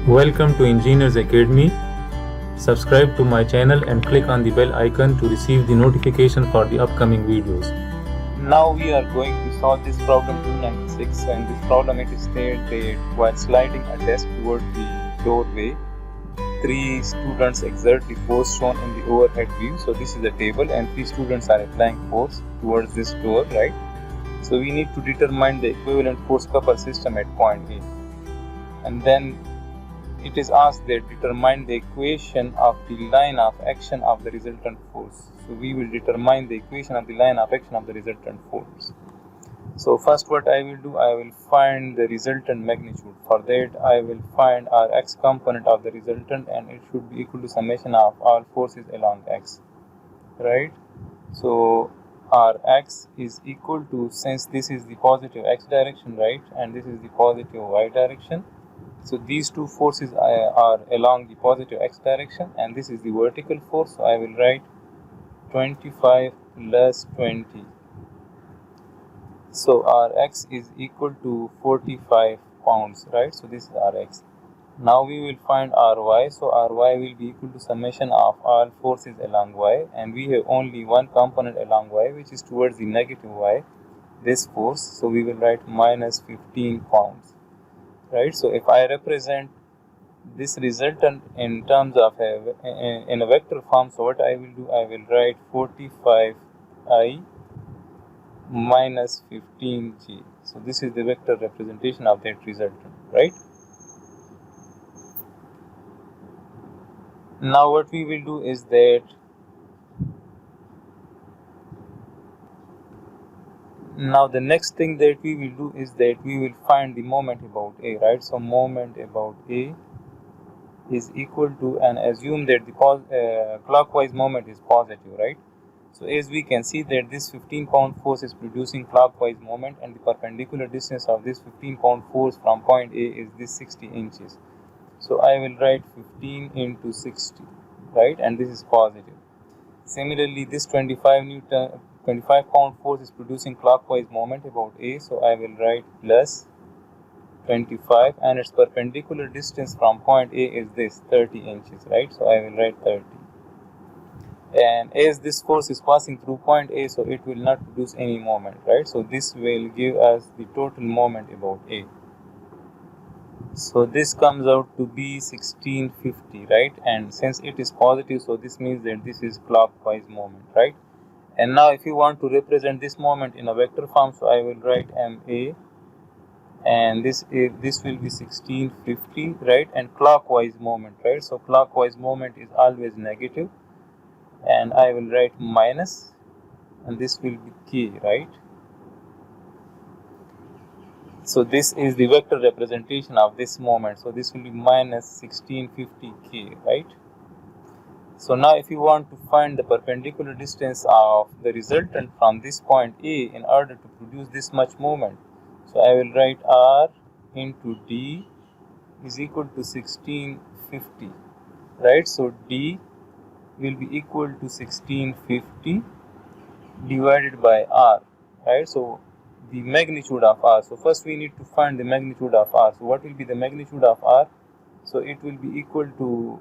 Welcome to Engineers Academy. Subscribe to my channel and click on the bell icon to receive the notification for the upcoming videos. Now we are going to solve this problem 296, and this problem it is stated that while sliding a desk toward the doorway, 3 students exert the force shown in the overhead view. So this is the table and 3 students are applying force towards this door, right? So we need to determine the equivalent force couple system at point A, and then it is asked that determine the equation of the line of action of the resultant force. So we will determine the equation of the line of action of the resultant force. So first what I will do, I will find the resultant magnitude. For that I will find our x component of the resultant, and it should be equal to summation of all forces along x, right? So our x is equal to, since this is the positive x direction, right, and this is the positive y direction, so these two forces are along the positive x direction, and this is the vertical force. So I will write 25 plus 20. So our x is equal to 45 pounds, right? So this is our x. Now we will find our y. So our y will be equal to summation of all forces along y, and we have only one component along y, which is towards the negative y, this force. So we will write minus 15 pounds. Right, so if I represent this resultant in terms of in a vector form, so what I will do, I will write 45i minus 15j. So this is the vector representation of that resultant, right? Now what we will do is that now the next thing that we will do is that we will find the moment about A, right? So moment about A is equal to, and assume that the clockwise moment is positive, right? So as we can see that this 15 pound force is producing clockwise moment, and the perpendicular distance of this 15 pound force from point A is this 60 inches. So I will write 15 into 60, right, and this is positive. Similarly, this 25 pound force is producing clockwise moment about A, so I will write plus 25, and its perpendicular distance from point A is this 30 inches, right? So I will write 30. And as this force is passing through point A, so it will not produce any moment, right? So this will give us the total moment about A. So this comes out to be 1650, right? And since it is positive, so this means that this is clockwise moment, right? And now if you want to represent this moment in a vector form, so I will write MA, and this will be 1650, right? And clockwise moment, right? So clockwise moment is always negative, and I will write minus, and this will be k, right? So this is the vector representation of this moment. So this will be minus 1650k, right? So now if you want to find the perpendicular distance of the resultant from this point A in order to produce this much moment, so I will write R into D is equal to 1650, right? So D will be equal to 1650 divided by R, right? So the magnitude of R. So first we need to find the magnitude of R. So what will be the magnitude of R? So it will be equal to,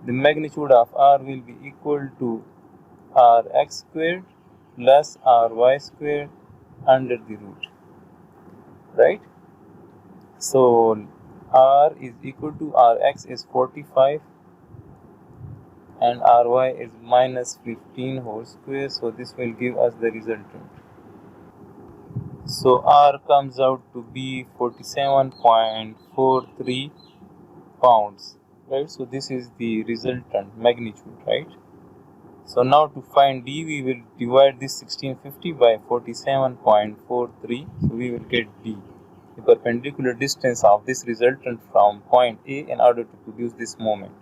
the magnitude of R will be equal to Rx squared plus Ry squared under the root, right? So R is equal to Rx is 45 and Ry is minus 15 whole square. So this will give us the resultant. So R comes out to be 47.43 pounds, right? So this is the resultant magnitude, right? So now to find D, we will divide this 1650 by 47.43. So we will get D, the perpendicular distance of this resultant from point A in order to produce this moment.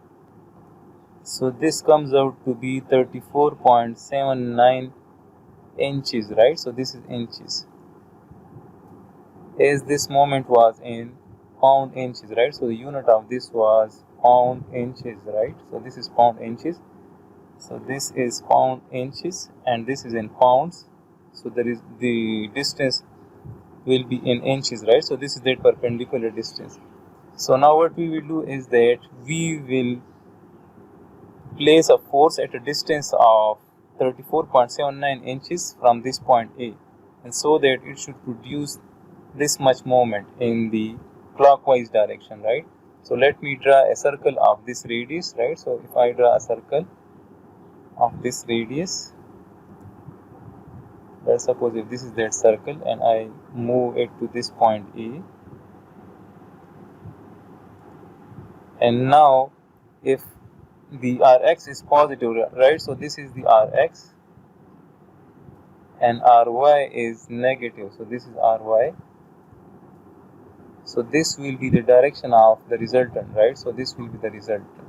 So this comes out to be 34.79 inches, right? So this is inches, as this moment was in pound inches, right? So the unit of this was pound inches, right? So this is pound inches. So this is pound inches, and this is in pounds. So there is the distance will be in inches, right? So this is the perpendicular distance. So now what we will do is that we will place a force at a distance of 34.79 inches from this point A, and so that it should produce this much moment in the clockwise direction, right? So let me draw a circle of this radius, right? So if I draw a circle of this radius, let's suppose if this is that circle and I move it to this point A, and now if the Rx is positive, right? So this is the Rx and Ry is negative, so this is Ry. So this will be the direction of the resultant, right? So this will be the resultant.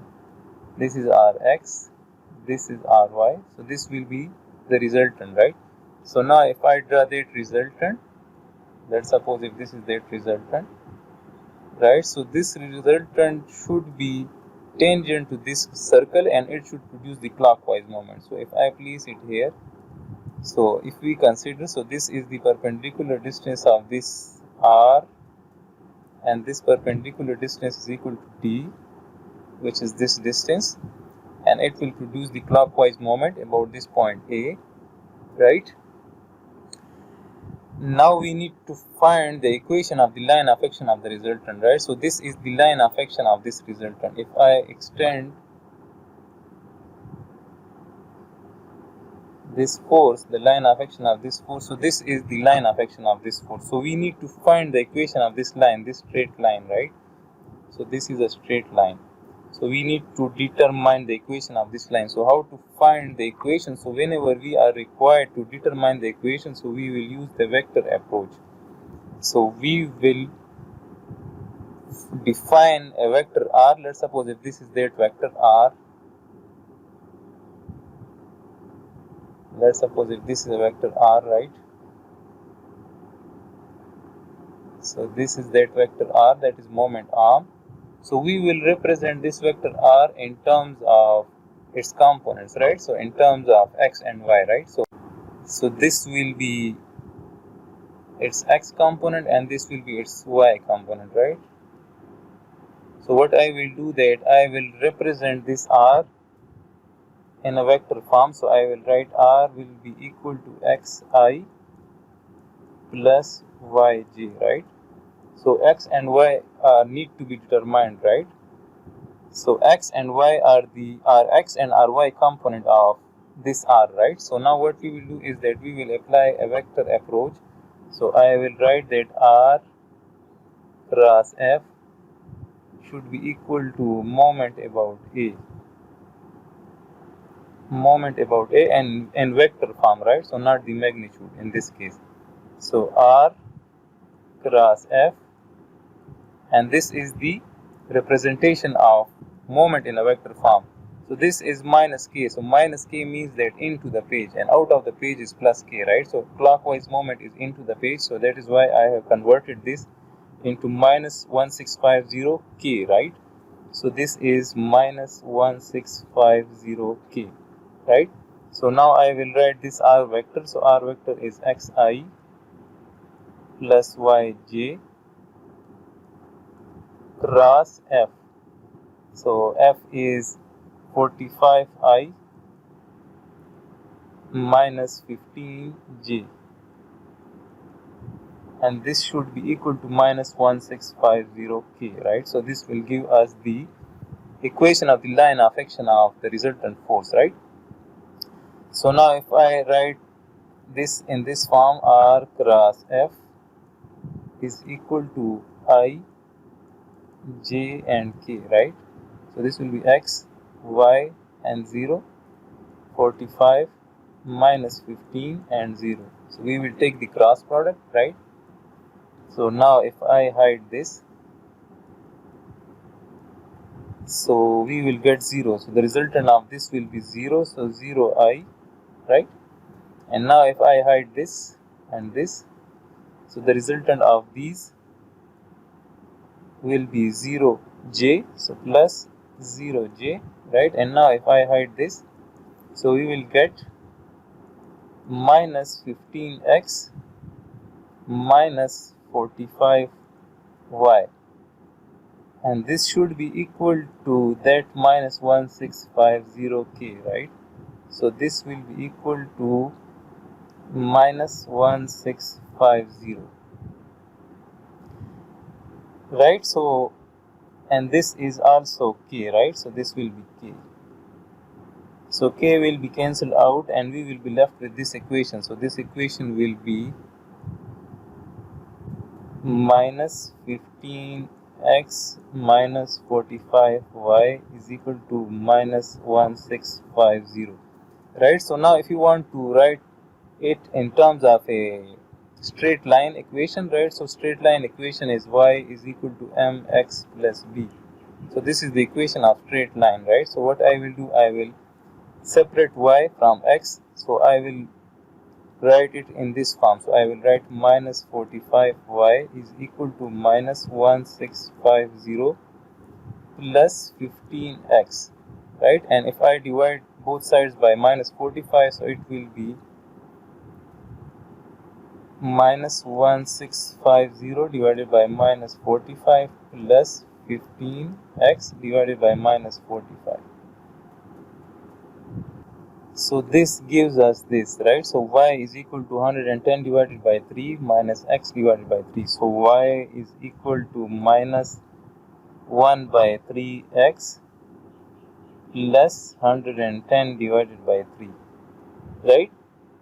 This is Rx, this is Ry, so this will be the resultant, right? So now if I draw that resultant, let's suppose if this is that resultant, right? So this resultant should be tangent to this circle and it should produce the clockwise moment. So if I place it here, so if we consider, so this is the perpendicular distance of this R, and this perpendicular distance is equal to D, which is this distance, and it will produce the clockwise moment about this point A, right? Now we need to find the equation of the line of action of the resultant, right? So this is the line of action of this resultant. If I extend this force, the line of action of this force, so this is the line of action of this force. So we need to find the equation of this line, this straight line, right? So this is a straight line. So we need to determine the equation of this line. So how to find the equation? So whenever we are required to determine the equation, so we will use the vector approach. So we will define a vector R. Let's suppose if this is that vector R. Let's suppose if this is a vector R, right? So this is that vector R, that is moment arm. So we will represent this vector R in terms of its components, right? So in terms of X and Y, right? So this will be its X component and this will be its Y component, right? So what I will do that I will represent this R in a vector form. So I will write R will be equal to Xi plus Yj, right? So X and Y need to be determined, right? So X and Y are X and Ry component of this R, right? So now what we will do is that we will apply a vector approach. So I will write that R cross F should be equal to moment about A. Moment about A and in vector form, right? So not the magnitude in this case. So R cross F, and this is the representation of moment in a vector form. So this is minus k. So minus k means that into the page, and out of the page is plus k, right? So clockwise moment is into the page. So that is why I have converted this into minus 1650 k, right? So this is minus 1650 k, right? So now I will write this R vector. So R vector is xi plus yj cross f. So f is 45i minus 15j, and this should be equal to minus 1650k, right? So this will give us the equation of the line of action of the resultant force, right? So now if I write this in this form, R cross F is equal to I, J and K, right? So this will be X, Y and 0, 45 minus 15 and 0. So we will take the cross product, right? So now if I hide this, so we will get 0. So the resultant of this will be 0. So 0i, right? And now if I hide this and this, so the resultant of these will be 0j, so plus 0j, right? And now if I hide this, so we will get minus 15x minus 45y, and this should be equal to that minus 1650k, right? So this will be equal to minus 1650, right? So, and this is also k, right? So this will be k. So k will be cancelled out and we will be left with this equation. So this equation will be minus 15x minus 45y is equal to minus 1650, right? So now if you want to write it in terms of a straight line equation, right? So straight line equation is y is equal to mx plus b. So this is the equation of straight line, right? So what I will do, I will separate y from x. So I will write it in this form. So I will write minus 45y is equal to minus 1650 plus 15x, right? And if I divide both sides by minus 45, so it will be minus 1650 divided by minus 45 plus 15x divided by minus 45. So this gives us this, right? So y is equal to 110 divided by 3 minus x divided by 3. So y is equal to minus 1 by 3x plus 110 divided by 3, right?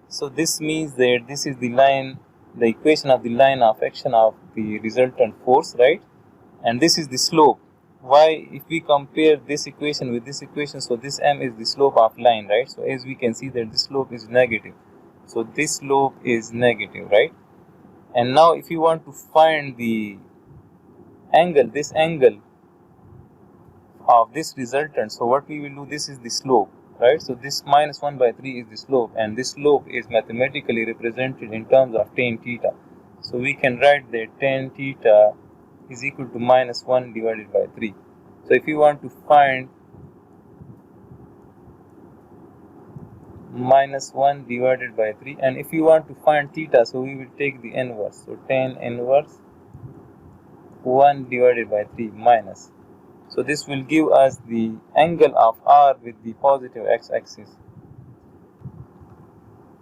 So this means that this is the line, the equation of the line of action of the resultant force, right? And this is the slope. Why, if we compare this equation with this equation, so this m is the slope of line, right? So as we can see that the slope is negative. So this slope is negative, right? And now if you want to find the angle, this angle of this resultant, so what we will do, this is the slope, right? So this minus 1 by 3 is the slope, and this slope is mathematically represented in terms of tan theta. So we can write that tan theta is equal to minus 1 divided by 3. So if you want to find minus 1 divided by 3, and if you want to find theta, so we will take the inverse. So tan inverse 1 divided by 3 minus. So this will give us the angle of r with the positive x-axis.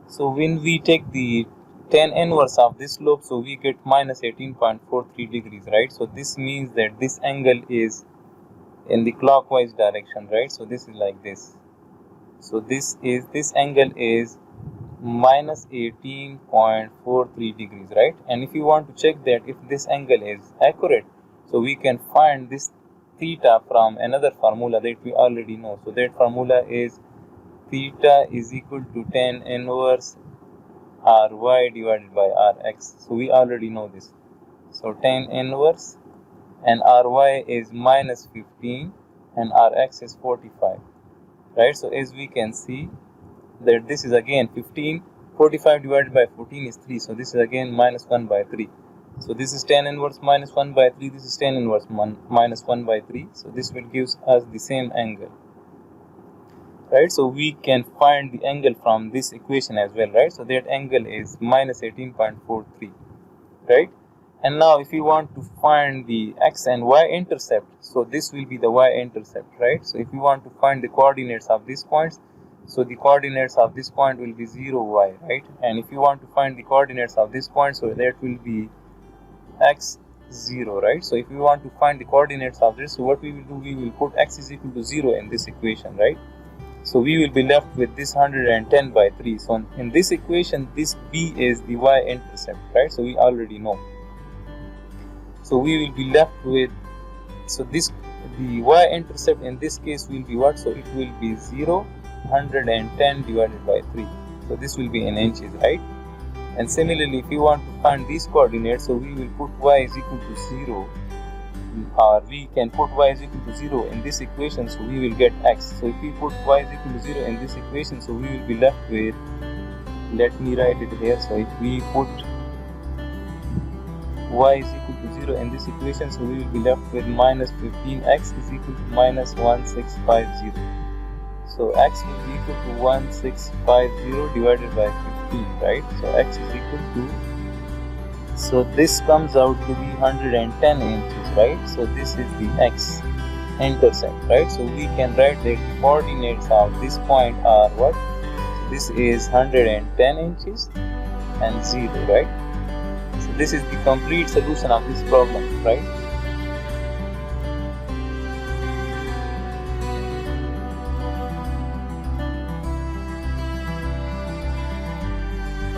So when we take the tan inverse of this slope, so we get minus 18.43 degrees, right? So this means that this angle is in the clockwise direction, right? So this is like this. So this angle is minus 18.43 degrees, right? And if you want to check that if this angle is accurate, so we can find this theta from another formula that we already know. So that formula is theta is equal to tan inverse ry divided by rx. So we already know this. So tan inverse and ry is minus 15 and rx is 45, right? So as we can see that this is again 15, 45 divided by 14 is 3. So this is again minus 1 by 3. So this is tan inverse minus 1 by 3. This is tan inverse minus 1 by 3. So this will give us the same angle, right? So we can find the angle from this equation as well, right? So that angle is minus 18.43, right? And now if you want to find the x and y intercept, so this will be the y intercept, right? So if you want to find the coordinates of these points, so the coordinates of this point will be 0, y, right? And if you want to find the coordinates of this point, so that will be x 0, right? So if you want to find the coordinates of this, so what we will do, we will put x is equal to 0 in this equation, right? So we will be left with this 110 by 3. So in this equation, this b is the y intercept, right? So we already know. So we will be left with, so this, the y intercept in this case will be what? So it will be 0, 110 divided by 3. So this will be in inches, right? And similarly, if you want to find these coordinates, so we will put y is equal to 0, or we can put y is equal to 0 in this equation, so we will get x. So if we put y is equal to 0 in this equation, so we will be left with, let me write it here. So if we put y is equal to 0 in this equation, so we will be left with minus 15x is equal to minus 1650. So x will be equal to 1650 divided by 15, right? So x is equal to, so this comes out to be 110 inches, right? So this is the x intercept, right? So we can write that the coordinates of this point are what? So this is 110 inches and 0, right? So this is the complete solution of this problem, right?